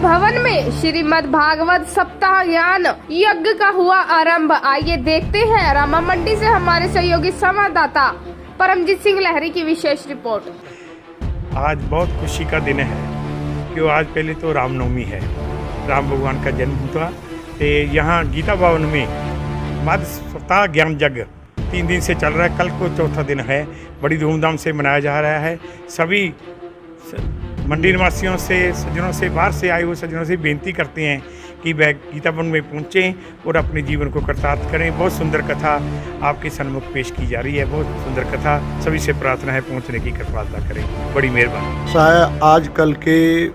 भवन में श्रीमद् भागवत सप्ताह ज्ञान यज्ञ का हुआ आरंभ। आइए देखते हैं रामा मंडी से हमारे सहयोगी संवाददाता परमजीत सिंह लहरी की विशेष रिपोर्ट। आज बहुत खुशी का दिन है क्यों आज पहले तो रामनवमी है, राम भगवान का जन्म हुआ। तो यहाँ गीता भवन में मध्य सप्ताह ज्ञान यज्ञ 3 दिन से चल रहा है। कल को चौथा दिन है, बड़ी धूमधाम से मनाया जा रहा है। सभी मंडी निवासियों से, सज्जनों से, बाहर से आए हुए सज्जनों से बेनती करते हैं कि वह गीता भवन में पहुँचें और अपने जीवन को कृतार्थ करें। बहुत सुंदर कथा आपके सन्मुख पेश की जा रही है, बहुत सुंदर कथा। सभी से प्रार्थना है पहुँचने की कृपालता करें। बड़ी मेहरबानी। आजकल के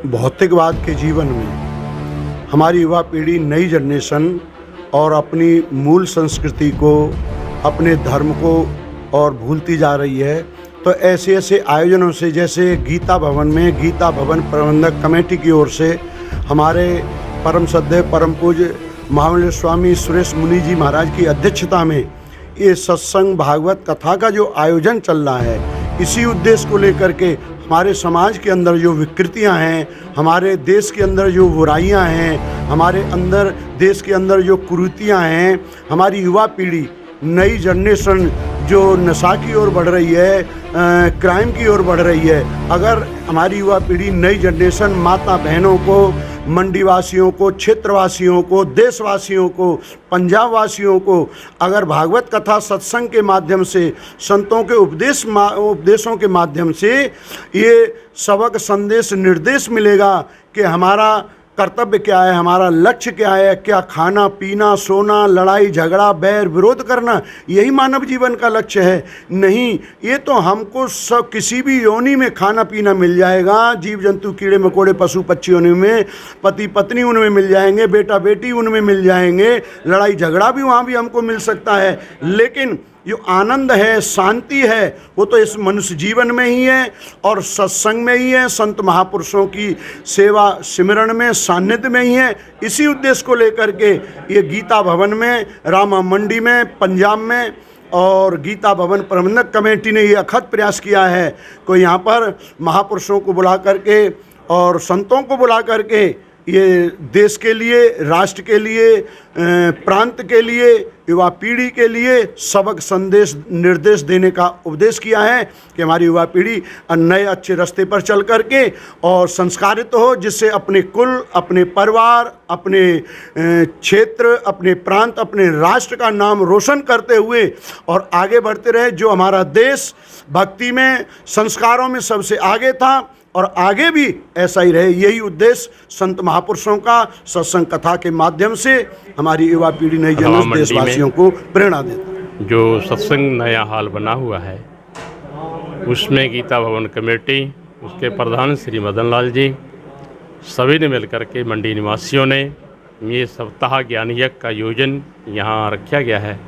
भौतिकवाद के जीवन में हमारी युवा पीढ़ी, नई जनरेशन और अपनी मूल संस्कृति को, अपने धर्म को और भूलती जा रही है। तो ऐसे ऐसे आयोजनों से, जैसे गीता भवन में गीता भवन प्रबंधक कमेटी की ओर से हमारे परम श्रद्धेय परम पूज्य महामंडलेश्वर स्वामी सुरेश मुनि जी महाराज की अध्यक्षता में ये सत्संग भागवत कथा का जो आयोजन चल रहा है, इसी उद्देश्य को लेकर के हमारे समाज के अंदर जो विकृतियां हैं, हमारे देश के अंदर जो बुराइयां हैं, हमारे अंदर देश के अंदर जो कुरीतियां हैं, हमारी युवा पीढ़ी, नई जनरेशन जो नशा की ओर बढ़ रही है, क्राइम की ओर बढ़ रही है। अगर हमारी युवा पीढ़ी, नई जनरेशन माता बहनों को, मंडी वासियों को, क्षेत्रवासियों को, देशवासियों को, पंजाब वासियों को अगर भागवत कथा सत्संग के माध्यम से, संतों के उपदेशों के माध्यम से ये सबक, संदेश, निर्देश मिलेगा कि हमारा कर्तव्य क्या है, हमारा लक्ष्य क्या है, क्या खाना पीना, सोना, लड़ाई झगड़ा, बैर विरोध करना, यही मानव जीवन का लक्ष्य है। नहीं, ये तो हमको सब किसी भी योनि में खाना पीना मिल जाएगा, जीव जंतु, कीड़े मकोड़े, पशु पक्षी योनि में, पति पत्नी उनमें मिल जाएंगे, बेटा बेटी उनमें मिल जाएंगे, लड़ाई झगड़ा भी वहाँ भी हमको मिल सकता है। लेकिन जो आनंद है, शांति है, वो तो इस मनुष्य जीवन में ही है और सत्संग में ही है, संत महापुरुषों की सेवा सिमरण में, सान्निध्य में ही है। इसी उद्देश्य को लेकर के ये गीता भवन में, रामा मंडी में, पंजाब में और गीता भवन प्रबंधक कमेटी ने ये अथक प्रयास किया है कि यहाँ पर महापुरुषों को बुला करके और संतों को बुला करके ये देश के लिए, राष्ट्र के लिए, प्रांत के लिए, युवा पीढ़ी के लिए सबक, संदेश, निर्देश देने का उपदेश किया है कि हमारी युवा पीढ़ी नए अच्छे रास्ते पर चल करके और संस्कारित हो, जिससे अपने कुल, अपने परिवार, अपने क्षेत्र, अपने प्रांत, अपने राष्ट्र का नाम रोशन करते हुए और आगे बढ़ते रहे। जो हमारा देश भक्ति में, संस्कारों में सबसे आगे था और आगे भी ऐसा ही रहे, यही उद्देश्य संत महापुरुषों का सत्संग कथा के माध्यम से हमारी युवा पीढ़ी, नई जनरेशन, देशवासियों को प्रेरणा देता। जो सत्संग नया हाल बना हुआ है उसमें गीता भवन कमेटी, उसके प्रधान श्री मदन लाल जी, सभी ने मिलकर के मंडी निवासियों ने ये सप्ताह ज्ञान यज्ञ का आयोजन यहाँ रखा गया है।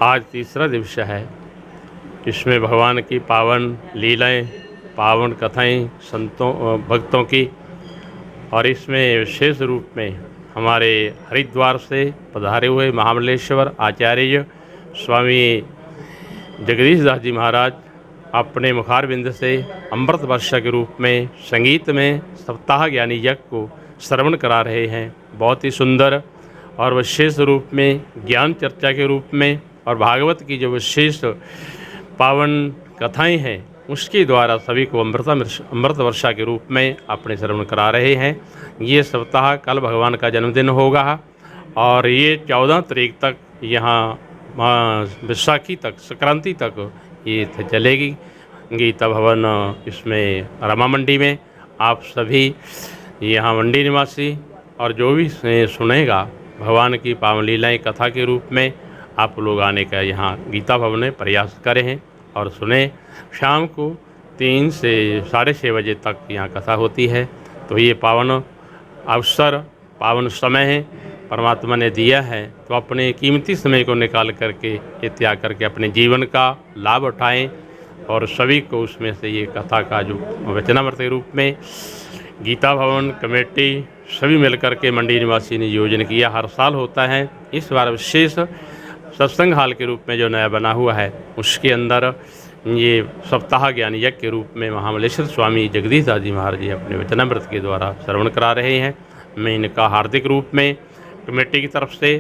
आज तीसरा दिवस है। इसमें भगवान की पावन लीलाएं, पावन कथाएं संतों भक्तों की, और इसमें विशेष रूप में हमारे हरिद्वार से पधारे हुए महामंडलेश्वर आचार्य स्वामी जगदीश दास जी महाराज अपने मुखारबिंद से अमृत वर्षा के रूप में संगीत में सप्ताह ज्ञानी यज्ञ को श्रवण करा रहे हैं। बहुत ही सुंदर और विशेष रूप में ज्ञान चर्चा के रूप में और भागवत की जो विशेष पावन कथाएं हैं उसके द्वारा सभी को अमृत वर्षा के रूप में अपने श्रवण करा रहे हैं। ये सप्ताह कल भगवान का जन्मदिन होगा और ये 14 तारीख तक यहाँ विशाखी तक, संक्रांति तक ये चलेगी। गीता भवन इसमें रामा मंडी में आप सभी यहाँ मंडी निवासी और जो भी सुनेगा भगवान की पावन लीलाएँ कथा के रूप में आप लोग आने का यहाँ गीता भवन में प्रयास करें और सुने। शाम को 3 से 6:30 बजे तक यहाँ कथा होती है। तो ये पावन अवसर, पावन समय है परमात्मा ने दिया है, तो अपने कीमती समय को निकाल करके ये त्याग करके अपने जीवन का लाभ उठाएं और सभी को उसमें से ये कथा का जो वचनामृत के रूप में गीता भवन कमेटी सभी मिलकर के मंडी निवासी ने आयोजन किया। हर साल होता है, इस बार विशेष सत्संग हाल के रूप में जो नया बना हुआ है उसके अंदर ये सप्ताह ज्ञान यज्ञ के रूप में महामलेश्वर स्वामी जगदीश दास जी महाराज जी अपने वचनामृत के द्वारा श्रवण करा रहे हैं। मैं इनका हार्दिक रूप में कमेटी की तरफ से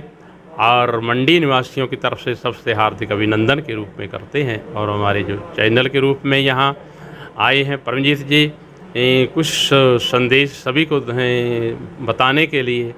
और मंडी निवासियों की तरफ से सबसे हार्दिक अभिनंदन के रूप में करते हैं। और हमारे जो चैनल के रूप में यहाँ आए हैं परमजीत जी कुछ संदेश सभी को बताने के लिए।